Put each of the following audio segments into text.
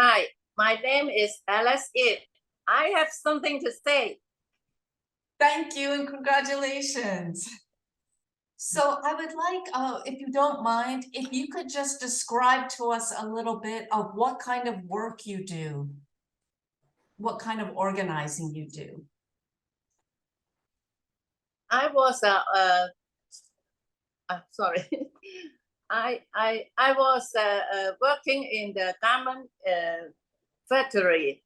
Hi, my name is Alice Ip. I have something to say. Thank you and congratulations. So I would like, if you don't mind, if you could just describe to us a little bit of what kind of work you do, what kind of organizing you do. I was sorry. I was working in the garment factory,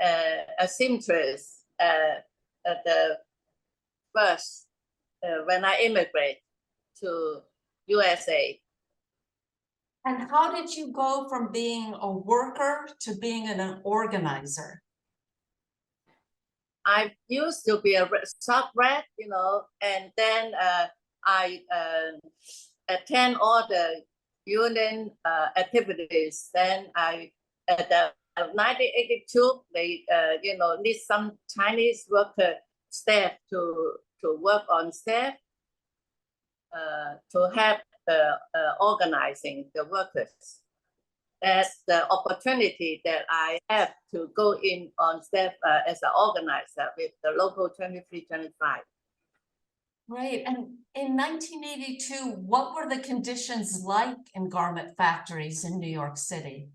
a seamstress at the first when I immigrated to USA. And how did you go from being a worker to being an organizer? I used to be a shop rat, and then I attend all the union activities. Then at the 1982, they need some Chinese worker staff to work on staff to help organizing the workers. That's the opportunity that I have to go in on staff as an organizer with the local 2325. Right, and in 1982, what were the conditions like in garment factories in New York City?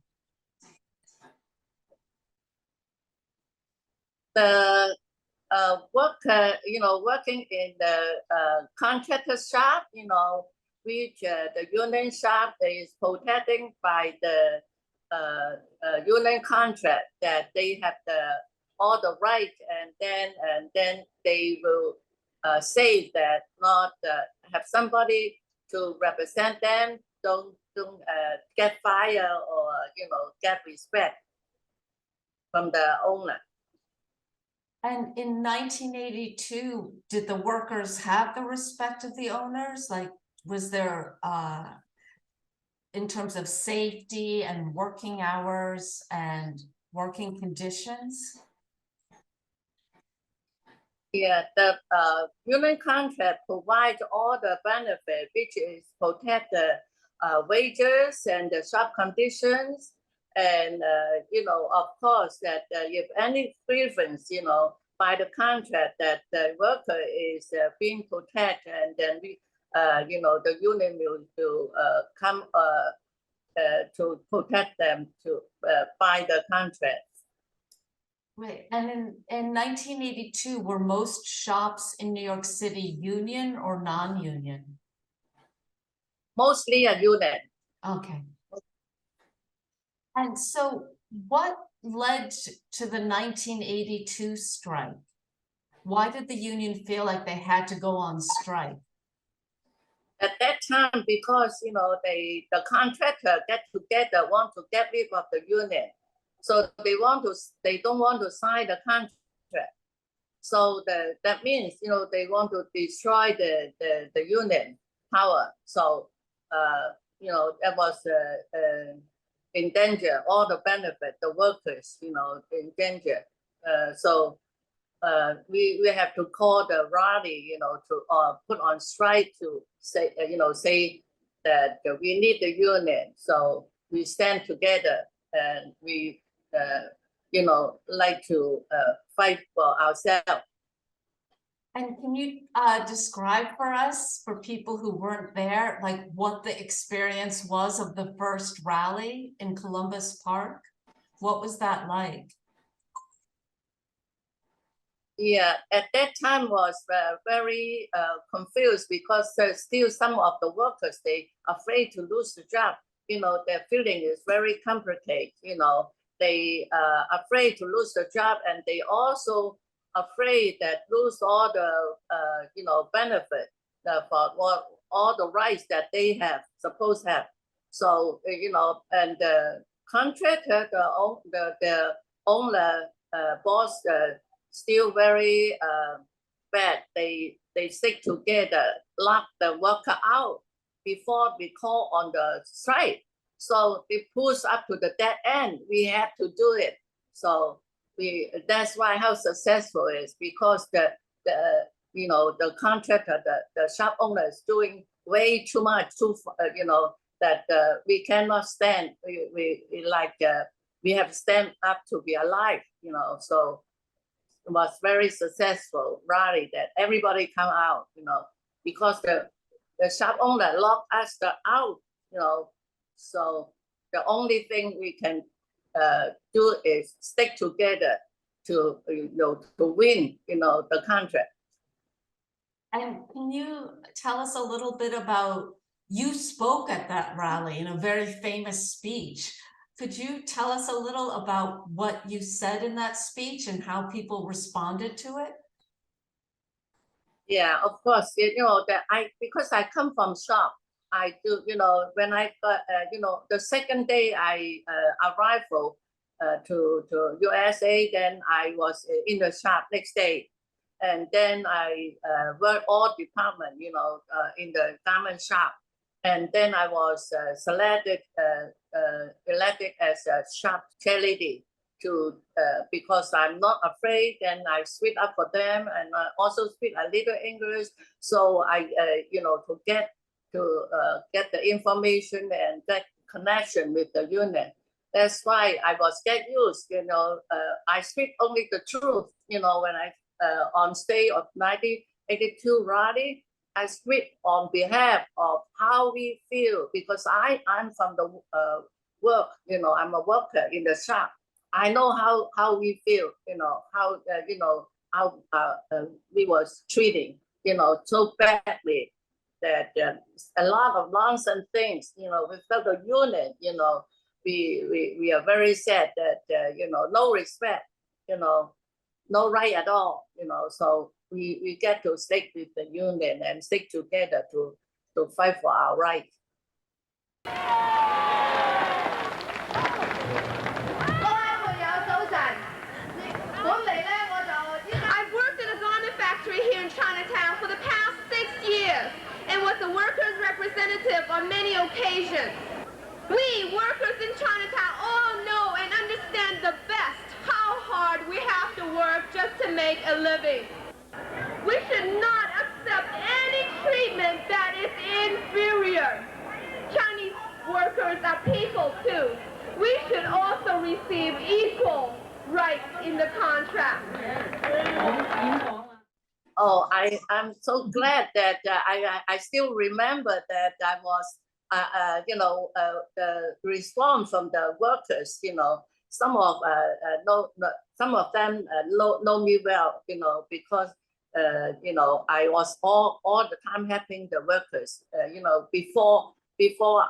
The working in the contractor shop, which the union shop is protecting by the union contract that they have all the right, and then they will say that not have somebody to represent them, don't get fired or get respect from the owner. And in 1982, did the workers have the respect of the owners? Like, was there, in terms of safety and working hours and working conditions? Yeah, the union contract provides all the benefit, which is protect the wages and the shop conditions. And, of course, that if any grievance, by the contract that the worker is being protected, and then the union will come to protect them by the contract. Right, and in 1982, were most shops in New York City union or non-union? Mostly a union. Okay. And so what led to the 1982 strike? Why did the union feel like they had to go on strike? At that time, because the contractor get together, want to get rid of the union, so they don't want to sign the contract. So that means they want to destroy the union power. So that was in danger. All the benefit, the workers, in danger. So we have to call the rally, to put on strike to say, say that we need the union. So we stand together and we, like to fight for ourselves. And can you describe for us, for people who weren't there, like what the experience was of the first rally in Columbus Park? What was that like? Yeah, at that time was very confused because still some of the workers, they afraid to lose the job. Their feeling is very complicated. They afraid to lose the job, and they also afraid that lose all the benefit for all the rights that they have supposed to have. So and the contractor, the owner, boss, still very bad. They stick together, lock the worker out before we call on the strike. So they push up to the dead end. We have to do it. So that's why how successful it is, because the contractor, the shop owner is doing way too much, that we cannot stand. We like we have stand up to be alive, you know. So it was very successful rally that everybody come out, you know, because the shop owner locked us out, you know. So the only thing we can do is stick together to, you know, to win, you know, the contract. And can you tell us a little bit about, you spoke at that rally in a very famous speech. Could you tell us a little about what you said in that speech and how people responded to it? Yeah, of course. You know that because I come from shop, I do. You know, when I got, you know, the second day I arrived to USA, then I was in the shop next day, and then I work all department. You know, in the garment shop, and then I was selected, elected as a shop chairlady to because I'm not afraid, and I speak up for them, and I also speak a little English. So I, you know, to get the information and get connection with the union. That's why I was get used. You know, I speak only the truth. You know, when I on stage of 1982 rally, I speak on behalf of how we feel because I'm from the work. You know, I'm a worker in the shop. I know how we feel, you know, how, you know, how we was treating, you know, so badly that a lot of nonsense things, you know, without the union, you know, we are very sad that, you know, no respect, you know, no right at all, you know, so we get to stick with the union and stick together to fight for our rights. I've worked in a garment factory here in Chinatown for the past 6 years and was a workers' representative on many occasions. We, workers in Chinatown, all know and understand the best how hard we have to work just to make a living. We should not accept any treatment that is inferior. Chinese workers are people too. We should also receive equal rights in the contract. Oh, I'm so glad that I still remember that I was, you know, the response from the workers, you know, some of some of them know me well, you know, because you know, I was all the time helping the workers, you know, before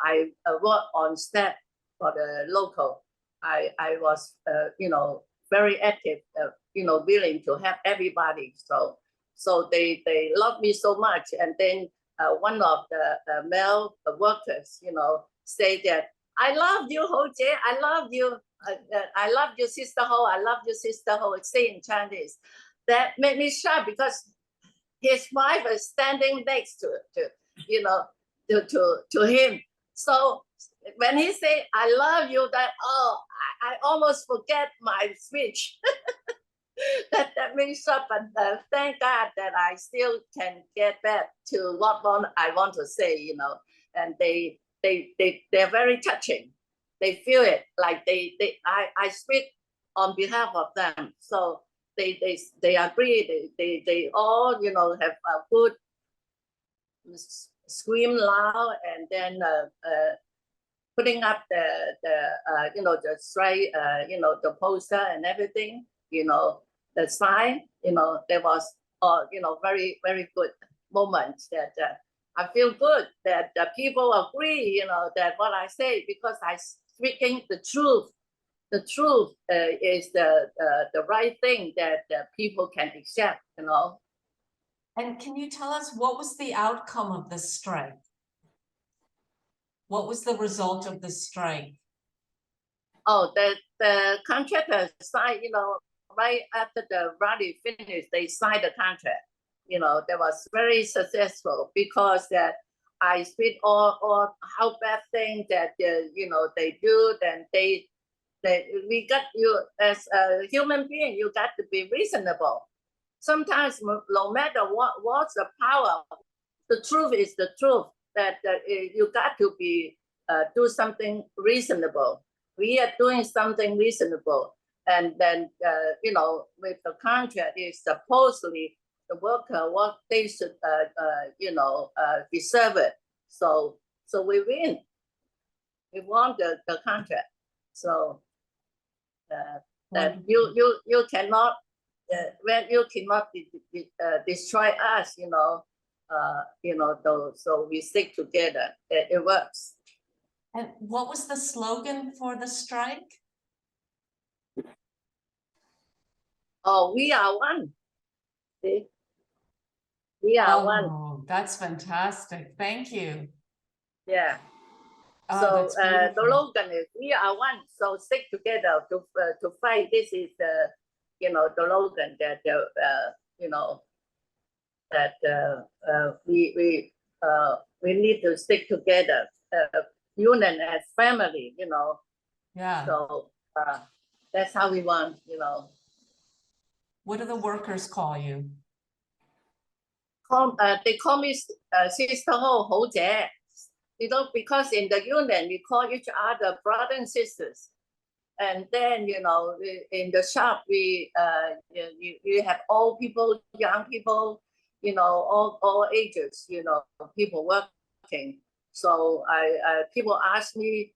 I work on staff for the local, I was, you know, very active, you know, willing to help everybody. So they love me so much. And then one of the male workers, you know, say that, I love you, Ho Jie, I love you. I love your sister Ho, I love your sister Ho, say in Chinese. That made me shocked because his wife is standing next to you know, to him. So when he said, I love you, that, oh, I almost forget my speech. that means up, but thank God that I still can get back to what I want to say, you know. And they're very touching. They feel it, like I speak on behalf of them. So they agree. They all, you know, have a good scream loud, and then putting up the you know, the strike, you know, the poster and everything, you know, the sign, you know, there was, you know, very good moment that I feel good that the people agree, you know, that what I say, because I speaking the truth. The truth is the right thing that people can accept, you know. And can you tell us what was the outcome of the strike? What was the result of the strike? Oh, the contractor signed, you know, right after the rally finished, they signed the contract. You know, that was very successful because that I speak all how bad thing that you know, they do. Then we got, you as a human being, you got to be reasonable. Sometimes no matter what's the power, the truth is the truth, that you got to be do something reasonable we are doing something reasonable. And then, you know, with the contract is supposedly the worker, what they should, you know, deserve it. So we win. We won the contract. So that you cannot, when you cannot destroy us, you know, so we stick together. It works. And what was the slogan for the strike? Oh, we are one. See? We are one. Oh, that's fantastic. Thank you. Yeah. Oh, So that's the beautiful. slogan is we are one. So stick together to fight. This is the, you know, the slogan that you know, that we need to stick together, union as family. You know. Yeah. So that's how we want. You know. What do the workers call you? They call me Sister Ho Jie. You know, because in the union we call each other brother and sisters. And then, you know, in the shop we you have old people, young people, you know, all ages, you know, people working. So people ask me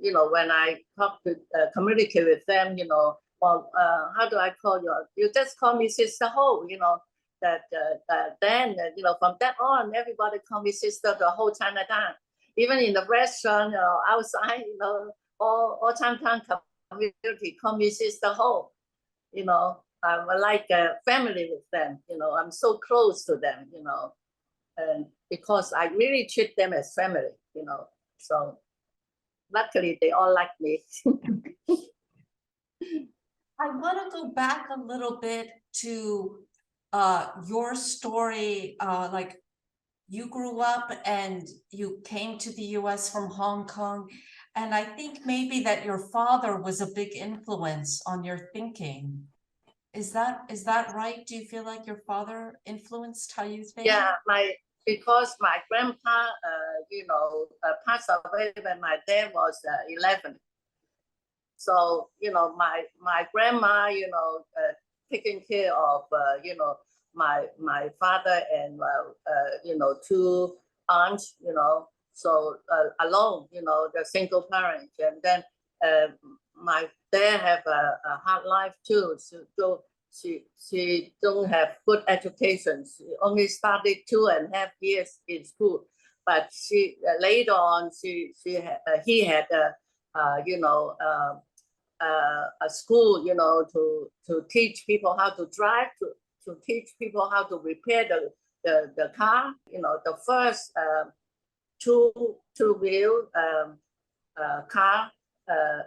you know, when I talk to communicate with them, you know, well, how do I call you? You just call me Sister Ho, you know. That then, you know, from that on, everybody call me Sister the whole Chinatown. Even in the restaurant, outside, you know, all Chinatown community call me Sister Ho. You know, I'm like a family with them. You know, I'm so close to them. You know, and because I really treat them as family. You know, so luckily they all like me. I want to go back a little bit to your story. Like you grew up and you came to the US from Hong Kong. And I think maybe that your father was a big influence on your thinking. Is that right? Do you feel like your father influenced how you think? Yeah, because my grandpa, you know, passed away when my dad was 11. So, you know, my grandma, you know, taking care of, you know, my father and, you know, two aunts, you know, so alone, you know, the single parent. And then my dad have a hard life too. So she don't have good education. She only studied 2.5 years in school. But she later on, he had you know, a school, you know, to teach people how to drive, to teach people how to repair the car. You know, the first two-wheel car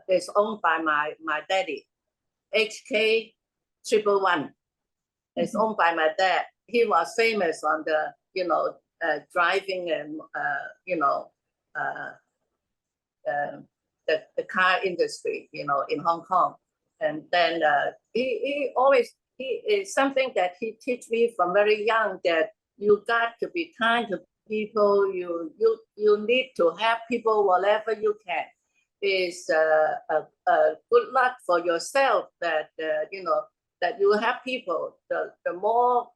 is owned by my daddy, HK 111. It's owned by my dad. He was famous on the, you know, driving and you know, the car industry, you know, in Hong Kong. And then he is something that he teach me from very young, that you got to be kind to people. You need to help people whatever you can. Is good luck for yourself that you know, that you have people. The more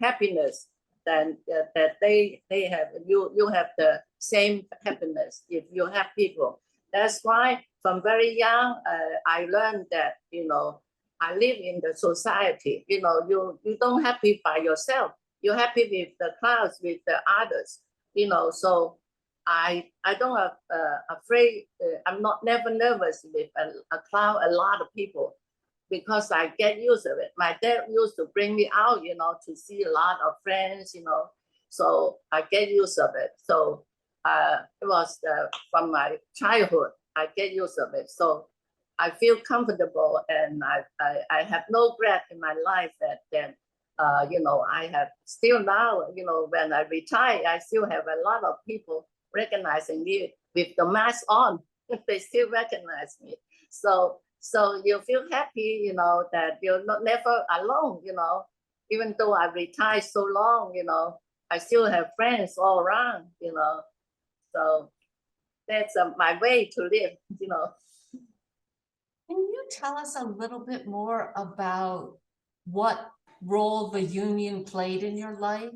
happiness than that they have, you have the same happiness if you have people. That's why from very young, I learned that, you know, I live in the society. You know, you don't happy by yourself. You're happy with the crowds, with the others. You know, so I don't afraid. I'm not never nervous with a crowd, a lot of people, because I get used of it. My dad used to bring me out, you know, to see a lot of friends, you know, so I get used of it. So it was from my childhood, I get used of it. So I feel comfortable, and I have no regret in my life that you know, I have still now, you know, when I retire, I still have a lot of people recognizing me with the mask on. They still recognize me. So you feel happy, you know, that you're not never alone, you know, even though I retired so long, you know, I still have friends all around, you know. So that's my way to live, you know. Can you tell us a little bit more about what role the union played in your life,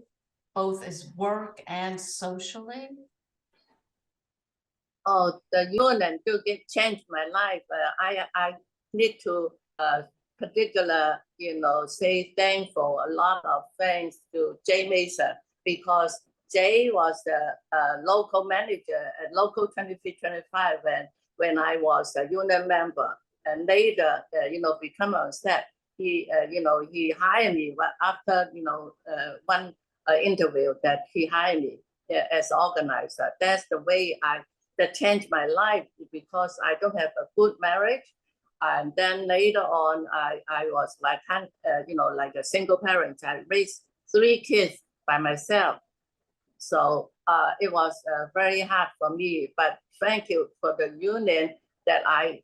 both as work and socially? Oh, the union to get changed my life. I need to particular, you know, say thankful a lot of thanks to Jay Mason, because Jay was the local manager at local 2325 when I was a union member, and later, you know, become a step. He, you know, he hired me after, you know, one interview that he hired me as organizer. That's the way that changed my life, because I don't have a good marriage. And then later on, I was like, you know, like a single parent. I raised 3 kids by myself. So it was very hard for me, but thank you for the union that I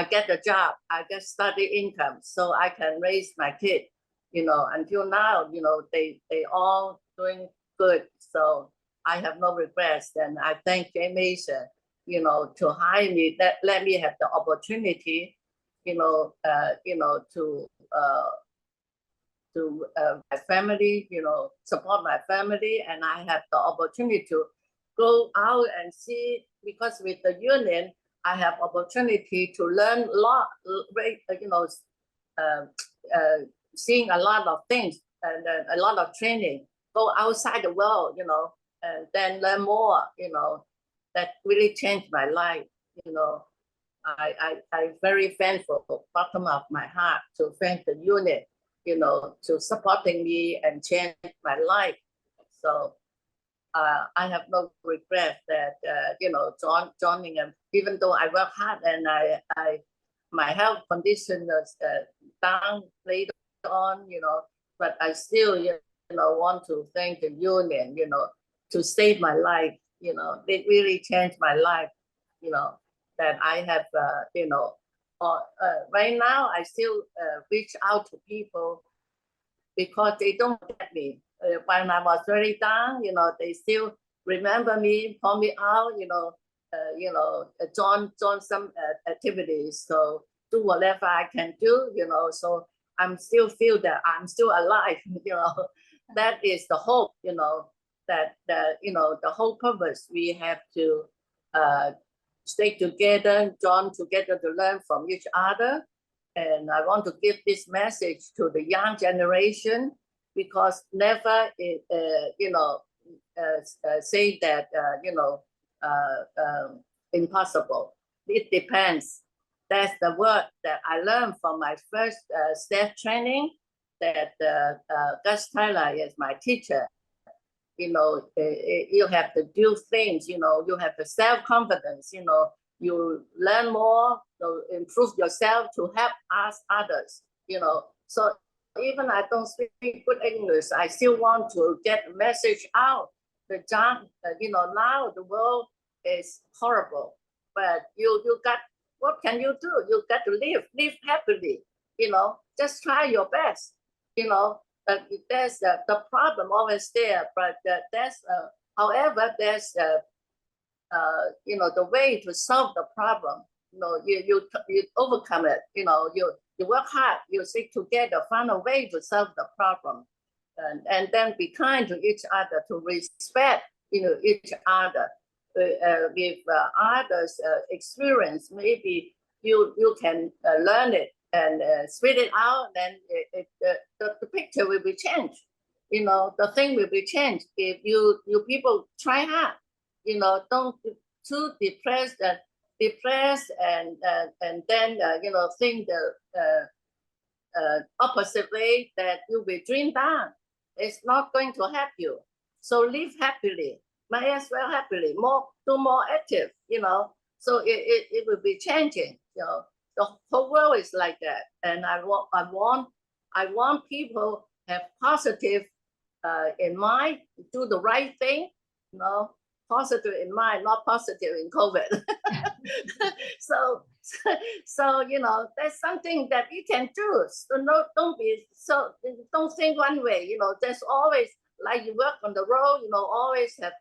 get a job, I get study income, so I can raise my kid, you know, until now, you know, they all doing good. So I have no regrets. And I thank Jay Mason, you know, to hire me, that let me have the opportunity, you know, to my family, you know, support my family. And I have the opportunity to go out and see, because with the union, I have opportunity to learn a lot, you know, seeing a lot of things and a lot of training, go outside the world, you know, and then learn more, you know, that really changed my life, you know. I'm very thankful, bottom of my heart, to thank the unit, you know, to supporting me and change my life. So I have no regret that, you know, joining them, even though I work hard and my health condition was down later on, you know, but I still, you know, want to thank the union, you know, to save my life. You know, it really changed my life, you know, that I have, you know, right now I still reach out to people because they don't get me. When I was very down, you know, they still remember me, call me out, join some activities. So do whatever I can do, you know. So I'm still feel that I'm still alive, you know. That is the hope, you know, that the whole purpose. We have to stay together, join together to learn from each other. And I want to give this message to the young generation, because never, say that, impossible. It depends. That's the word that I learned from my first staff training, that Gus Tyler is my teacher. You know, you have to do things, you know, you have the self-confidence, you know, you learn more, to improve yourself, to help others, you know. So even I don't speak good English, I still want to get a message out. The job, you know, now the world is horrible, but you got, what can you do? You got to live happily, you know, just try your best, you know. There's the problem always there, but however, there's the way to solve the problem. You know, you overcome it. You know, you work hard, you stick together, find a way to solve the problem, and then be kind to each other, to respect, you know, each other. With others' experience, maybe you can learn it and spit it out, then the picture will be changed. You know, the thing will be changed if you people try hard. You know, don't too depressed and then think the opposite way, that you will dream down. It's not going to help you. So live happily. Might as well happily. Do more active. You know. So it will be changing. You know. The whole world is like that, and I want people have positive in mind, do the right thing, you know, positive in mind, not positive in COVID. so you know, that's something that you can do. So don't think one way, you know. There's always, like you work on the road, you know, always have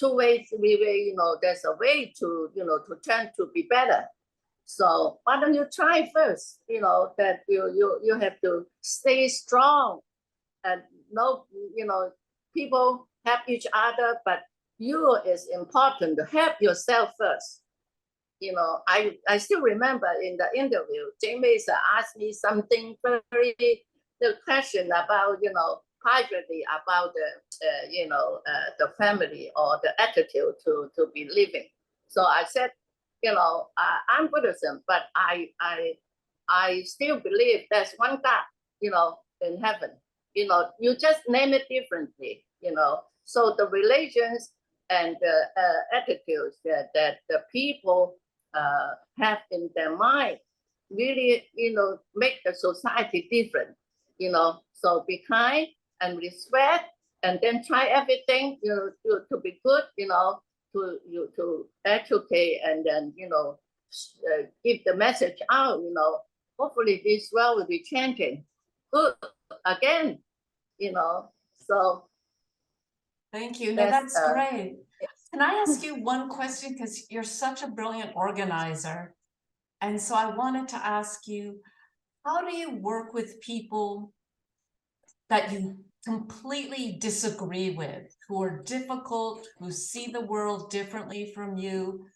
two ways, three way, you know, there's a way to, you know, to turn to be better. So why don't you try first? You know, that you have to stay strong and no, you know, people help each other, but you is important to help yourself first. You know, I still remember in the interview, Jamie asked me something very, the question about, you know, privately about the, you know, the family or the attitude to be living. So I said, you know, I'm Buddhism, but I still believe there's one God, you know, in heaven. You know, you just name it differently, you know. So the religions and the attitudes that the people have in their mind really, you know, make the society different, you know. So be kind and respect, and then try everything, you know, to be good, you know, to educate, and then, you know, give the message out, you know. Hopefully this world will be changing good again, you know. So thank you. No, that's that's great. Can I ask you one question? Because you're such a brilliant organizer. And so I wanted to ask you, how do you work with people that you completely disagree with, who are difficult, who see the world differently from you?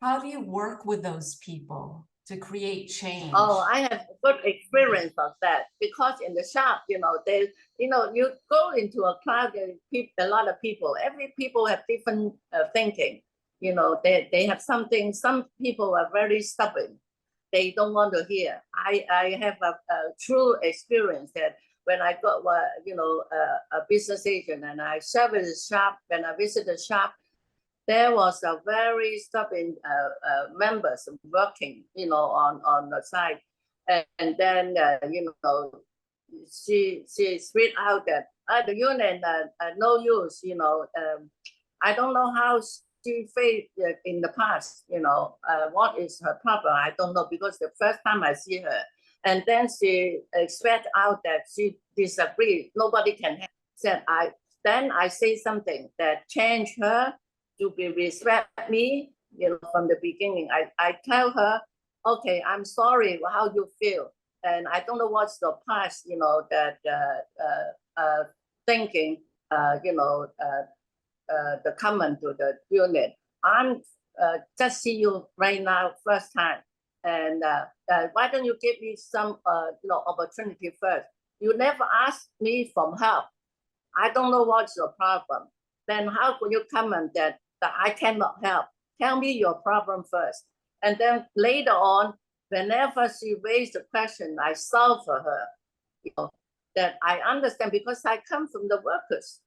How do you work with those people to create change? Oh, I have good experience of that, because in the shop, you know, they, you know, you go into a crowd, a lot of people, every people have different thinking. You know, they have something, some people are very stubborn. They don't want to hear. I have a true experience that when I got, you know, a business agent and I service the shop, when I visit the shop, there was a very stubborn members working, you know, on the side, and then you know, she spit out that the union no use, you know. I don't know how she faced in the past, you know, what is her problem, I don't know, because the first time I see her, and then she spat out that she disagreed, nobody can help. Said then I say something that changed her to be respect me, you know, from the beginning. I tell her, okay, I'm sorry how you feel. And I don't know what's the past, you know, that thinking, you know, the comment to the unit. I'm just see you right now, first time. And why don't you give me some, you know, opportunity first? You never ask me for help. I don't know what's your problem. Then how could you comment that I cannot help? Tell me your problem first. And then later on, whenever she raised the question, I solve for her. You know, that I understand, because I come from the workers.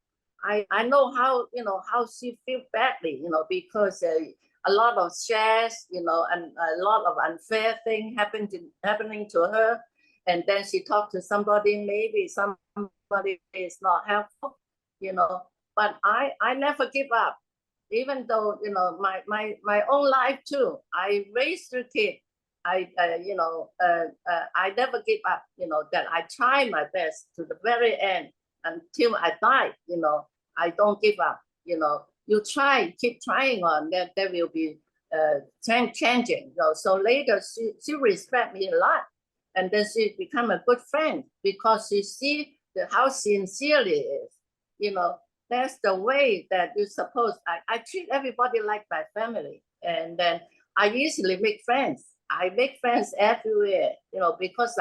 I know how, you know, how she feel badly, you know, because a lot of shares, you know, and a lot of unfair thing happening to her. And then she talked to somebody, maybe somebody is not helpful, you know. But I never give up, even though, you know, my own life too. I raised the kid. You know, I never give up, you know, that I try my best to the very end until I die, you know. I don't give up, you know. You try, keep trying on, that there will be changing, you know. So later she respect me a lot, and then she become a good friend, because she see how sincerely it is, you know. That's the way that you suppose. I treat everybody like my family, and then I easily make friends. I make friends everywhere, you know, because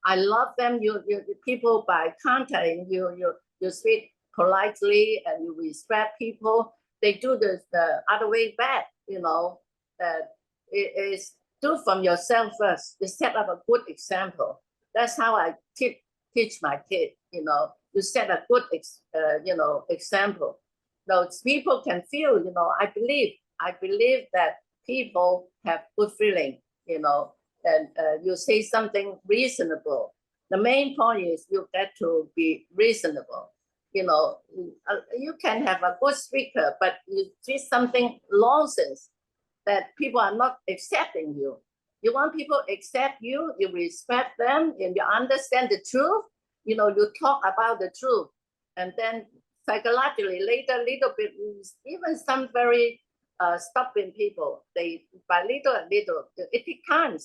I love them. You people, by contacting you speak politely and you respect people. They do the other way back, you know. That it is do from yourself first. You set up a good example. That's how I teach my kid, you know. You set a good you know, example. Those people can feel, you know. I believe that people have good feeling, you know, and you say something reasonable. The main point is you get to be reasonable. You know, you can have a good speaker, but you say something nonsense that people are not accepting you. You want people to accept you, you respect them, and you understand the truth. You know, you talk about the truth, and then psychologically later, little bit, even some very stubborn people, they by little and little, it takes time.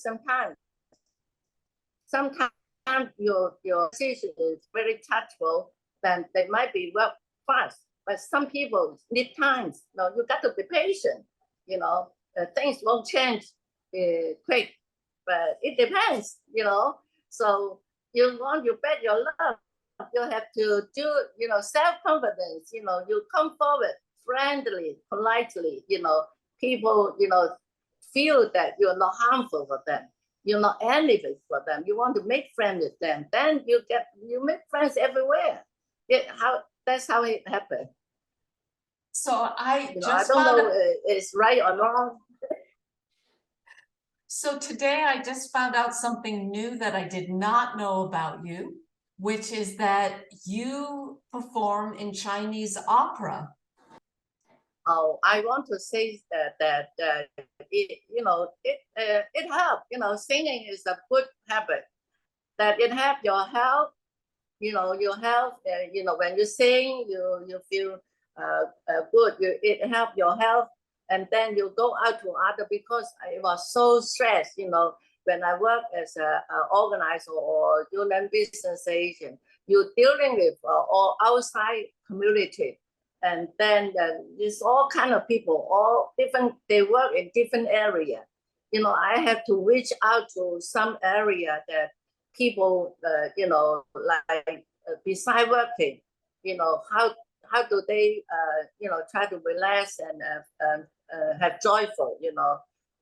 Sometimes your decision is very touchable, then they might be work fast. But some people need time. You got to be patient. Things won't change quick, but it depends. So you bet your love. You have to do, self-confidence. You come forward friendly, politely. People, feel that you're not harmful for them. You're not anything for them. You want to make friends with them. Then you make friends everywhere. That's how it happened. So I I don't know if it's right or wrong. So today I just found out something new that I did not know about you, which is that you perform in Chinese opera. Oh, I want to say that it helps. Singing is a good habit. That it helps your health. Your health. When you sing, you feel good. It helps your health, and then you go out to other, because I was so stressed. When I work as a organizer or union business agent, you're dealing with all outside community. And then there's all kind of people, all different, they work in different area. I have to reach out to some area that people, like beside working, how do they, try to relax and have joyful,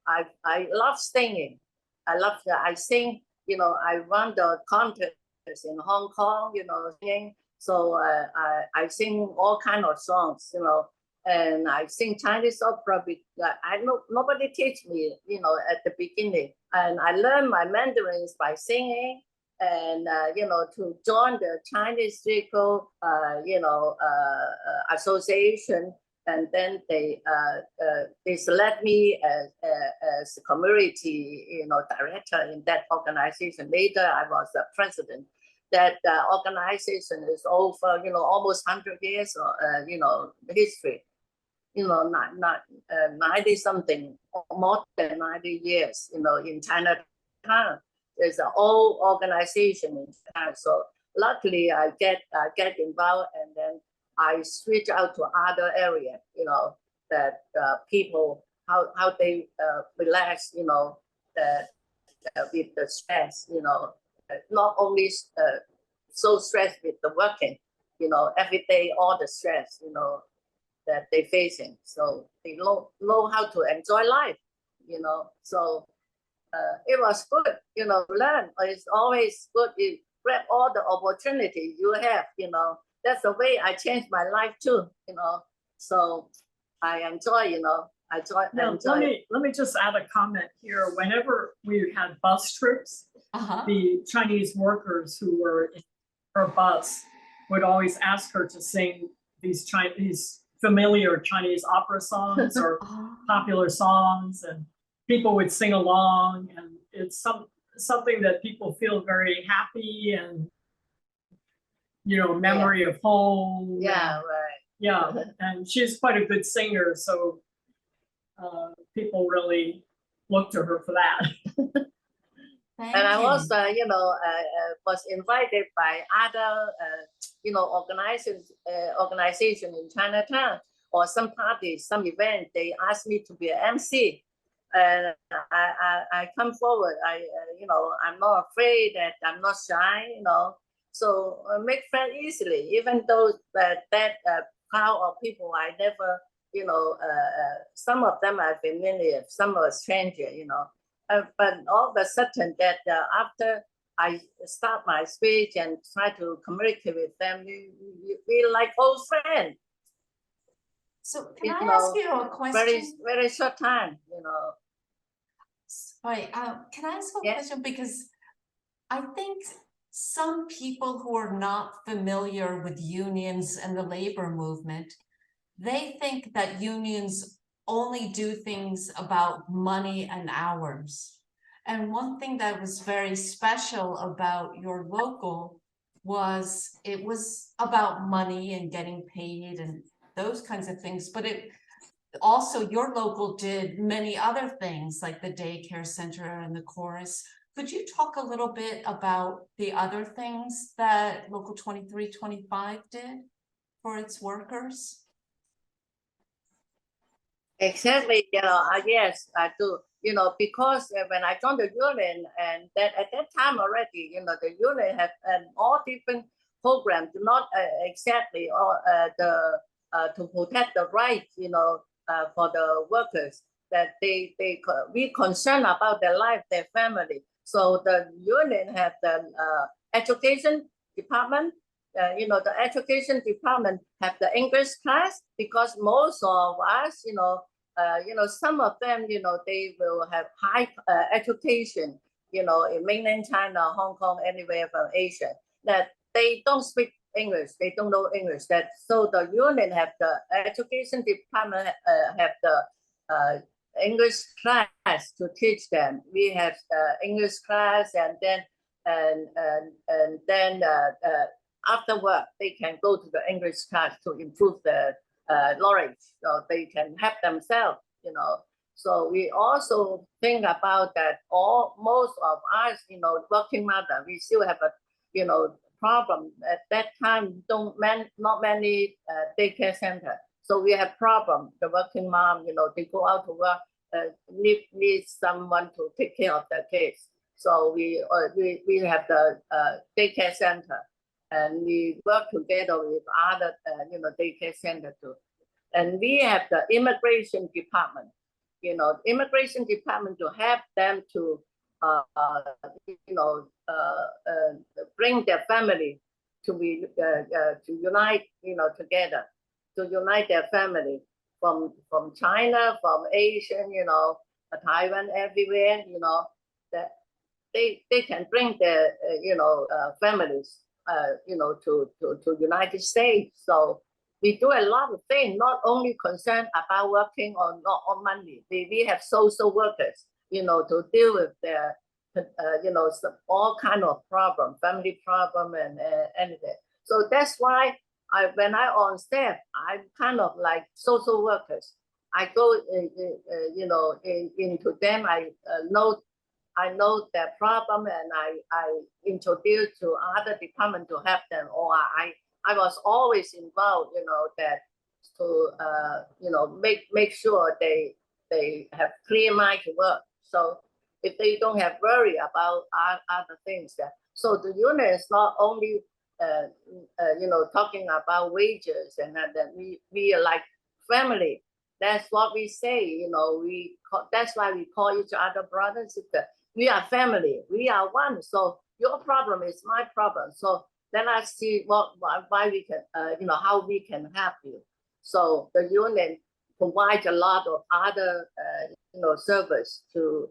I love singing. I sing, I run the contests in Hong Kong, singing. So I sing all kind of songs, and I sing Chinese opera. Nobody teach me, at the beginning, and I learned my Mandarins by singing, and to join the Chinese Musical, association, and then they select me as community, director in that organization. Later, I was the president. That organization is over, almost 100 years, history, not 90 something, more than 90 years, in Chinatown. There's an old organization in China. So luckily I get involved, and then I switch out to other area, that people, how they relax, with the stress, not only so stressed with the working, every day, all the stress, that they're facing. So they know how to enjoy life, So it was good, learn. It's always good to grab all the opportunity you have, That's the way I changed my life too, So I enjoy, Let me just add a comment here. Whenever we had bus trips, the Chinese workers who were in her bus would always ask her to sing these familiar Chinese opera songs or popular songs, and people would sing along, and it's something that people feel very happy and memory of home. Yeah, right. Yeah, and she's quite a good singer, so people really look to her for that. And I also, was invited by other, organization in Chinatown, or some parties, some event. They asked me to be an MC, and I come forward. I'm not afraid, that I'm not shy, So make friends easily, even though that crowd of people I never, some of them are familiar, some are stranger, but all of a sudden that after I start my speech and try to communicate with them, you feel like old friends. So can I ask you a question? Very short time, Sorry, can I ask a question? Because I think some people who are not familiar with unions and the labor movement, they think that unions only do things about money and hours. And one thing that was very special about your local it was about money and getting paid and those kinds of things, but it also, your local did many other things like the daycare center and the chorus. Could you talk a little bit about the other things that Local 2325 did for its workers? Exactly, yes, I do. Because when I joined the union, and that at that time already, the union had all different programs, not exactly all to protect the rights, for the workers, that we concern about their life, their family. So the union have the education department. The education department have the English class, because most of us, some of them, they will have high education, in mainland China, Hong Kong, anywhere from Asia, that they don't speak English, they don't know English. That so the union have the education department have the English class to teach them. We have English class, and then after work they can go to the English class to improve the knowledge, so they can help themselves. So we also think about that. Most of us, working mother, we still have a problem at that time. Not many daycare center, so we have problem. The working mom, they go out to work, need someone to take care of their kids. So we have the daycare center, and we work together with other daycare center too. And we have the immigration department, immigration department to help them to bring their family to be to unite, together, to unite their family from China, from Asian, Taiwan, everywhere, that they can bring their families to United States. So we do a lot of things, not only concerned about working on money. We have social workers, to deal with their, all kind of problem, family problem, and anything. So that's why when I on staff, I'm kind of like social workers. I go, into them. I know their problem, and I introduce to other department to help them. Or I was always involved, that to make sure they have clear mind to work. So if they don't have worry about other things, so the union is not only talking about wages, and that we are like family. That's what we say. That's why we call each other brothers and sisters. We are family. We are one. So your problem is my problem. So then I see why we can, how we can help you. So the union provides a lot of other, service to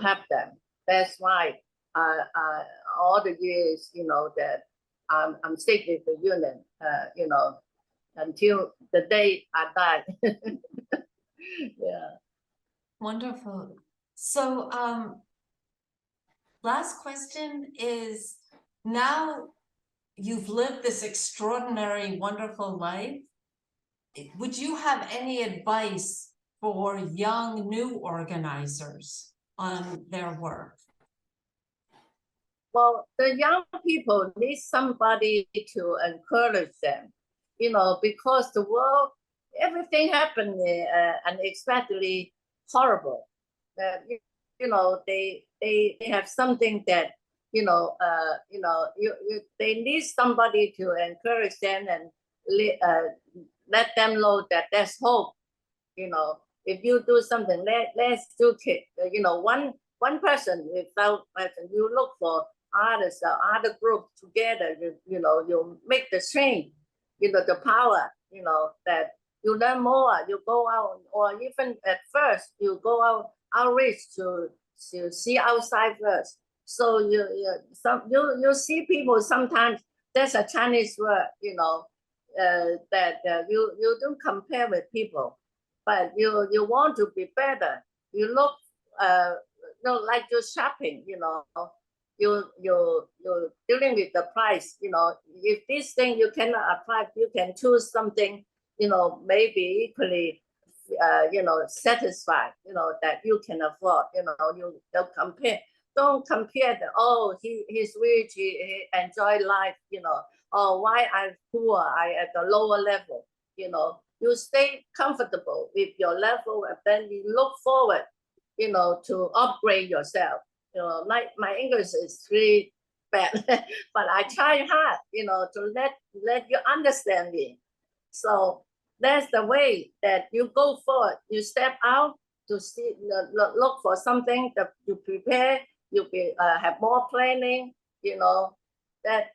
help them. That's why all the years, that I'm sick with the union, until the day I die. Yeah. Wonderful. So, last question is, now you've lived this extraordinary, wonderful life. Would you have any advice for young, new organizers on their work? Well, the young people need somebody to encourage them, because the world, everything happened unexpectedly horrible. They have something that, they need somebody to encourage them and let them know that there's hope. If you do something, let's do it. One person without person, you look for others, other groups together. You make the change. The power. That you learn more. You go out, or even at first you go out outreach to see outside first. So you see people sometimes. There's a Chinese word, that you don't compare with people, but you want to be better. You look, like you're shopping, you're dealing with the price. If this thing you cannot apply, you can choose something, maybe equally, satisfied, that you can afford. You don't compare. Don't compare he's rich, he enjoy life, or why I'm poor, I at the lower level. You stay comfortable with your level, and then you look forward, to upgrade yourself. My English is really bad, but I try hard, to let you understand me. So that's the way that you go forward. You step out to see, look for something that you prepare. You have more planning. That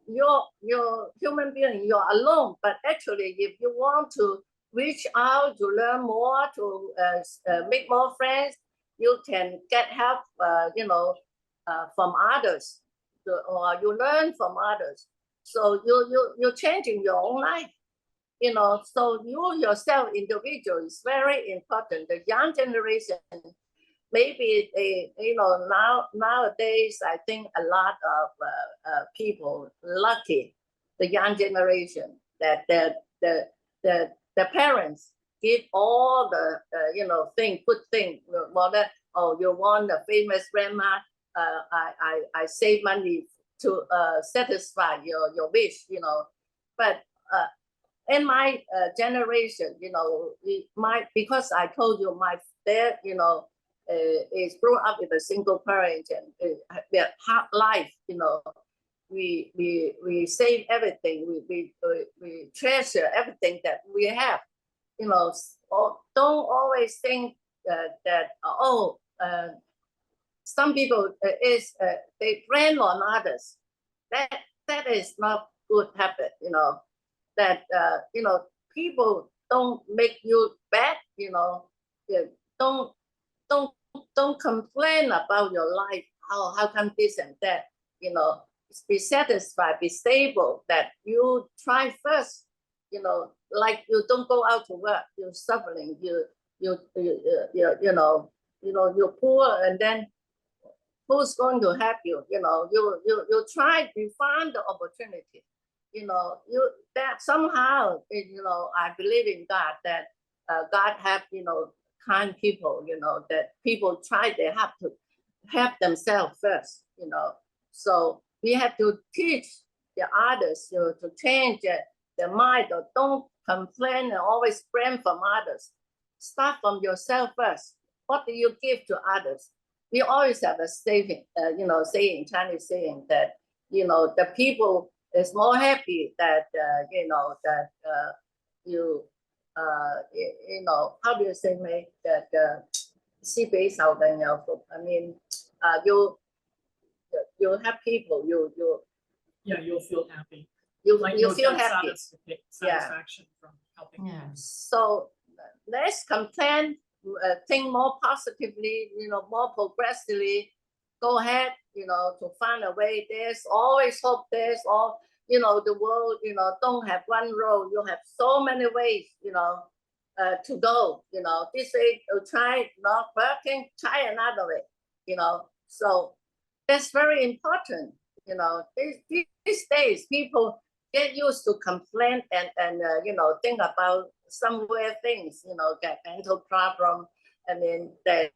you're human being. You're alone, but actually, if you want to reach out to learn more, to make more friends, you can get help, from others, or you learn from others. So you're changing your own life. So you yourself, individual, is very important. The young generation, maybe nowadays, I think a lot of people lucky, the young generation, that the parents give all the good thing. You want a famous grandma? I save money to satisfy your wish. But in my generation, because I told you my dad, is grown up with a single parent, and their hard life. We save everything. We treasure everything that we have. Don't always think that some people they blame on others. That is not good habit. That people don't make you bad. Don't complain about your life. How come this and that? Be satisfied, be stable. That you try first. Like you don't go out to work. You're suffering. You're poor, and then who's going to help you? You try. You find the opportunity. That somehow, I believe in God, that God have, kind people, that people try, they have to help themselves first, So we have to teach the others, to change their mind, or don't complain and always blame from others. Start from yourself first. What do you give to others? We always have a saying, Chinese saying that, the people is more happy that, how do you say, mate, that I mean, you have people, you'll feel happy. You feel happy. Satisfaction from helping. Yeah. So let's complain, think more positively, more progressively. Go ahead, to find a way. There's always hope. There's all, the world, don't have one road. You have so many ways, to go. This way you try not working, try another way. So that's very important. These days people get used to complain and think about somewhere things, get mental problem. I mean, they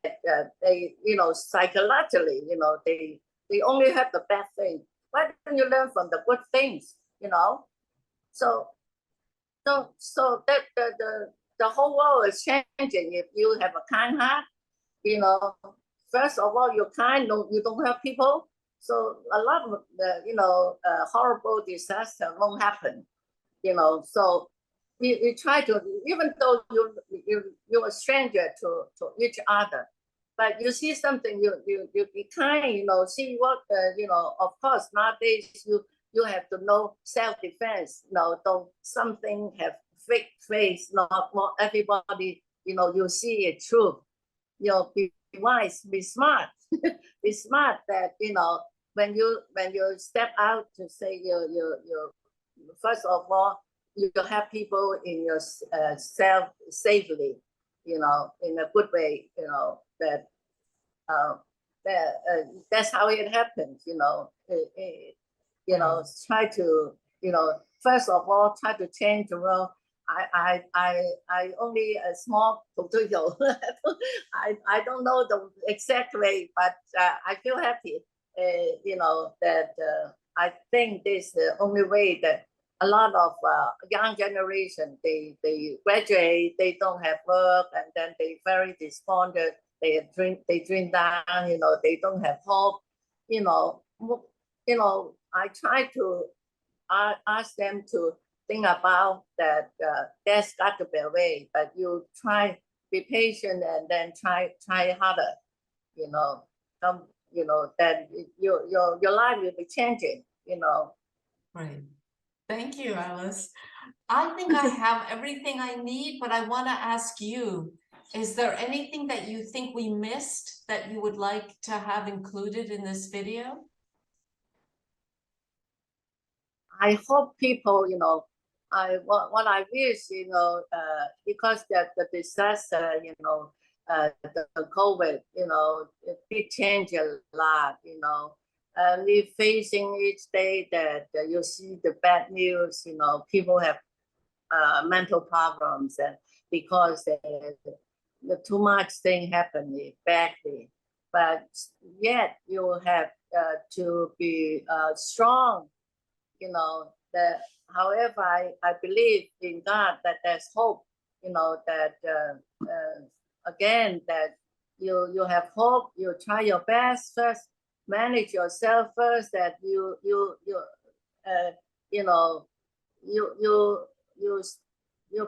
psychologically, they only have the bad thing. Why don't you learn from the good things? So that the whole world is changing if you have a kind heart. First of all, you're kind. You don't hurt people. So a lot of the horrible disaster won't happen. So we try to, even though you're a stranger to each other, but you see something, you be kind, see what, of course, nowadays you have to know self-defense, don't something have fake face, not everybody, you see it true, be wise, be smart, be smart that, when you step out to say you first of all, you have people in yourself safely, in a good way, that that's how it happens, you know. Try to, first of all, try to change the world. I only a small potato. I don't know the exact way, but I feel happy. That I think this is the only way that a lot of young generation, they graduate, they don't have work, and then they very despondent. They drink down. They don't have hope. I try to ask them to think about that. There's got to be a way, but you try, be patient, and then try harder. Then your life will be changing. Right. Thank you, Alice. I think I have everything I need, but I want to ask you, is there anything that you think we missed that you would like to have included in this video? I hope people, what I wish, because that the disaster, the COVID, it did change a lot, and we're facing each day that you see the bad news, people have mental problems, and because the too much thing happening badly, but yet you have to be strong. That however I believe in God, that there's hope, that again, that you have hope, you try your best first, manage yourself first, that you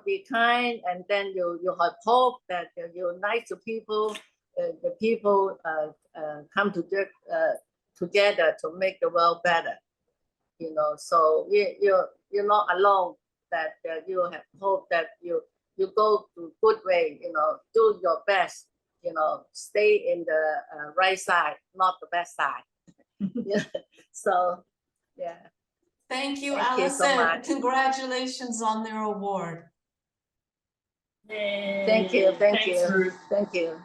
be kind, and then you have hope, that you're nice to people, the people come together to make the world better. So you're not alone, that you have hope, that you go to good way, do your best, stay in the right side, not the best side. Yeah. So, yeah. Thank you, Thank you Alice, so and much. congratulations on their award. Thank you. Thanks, Thank you. Ruth. Thank you.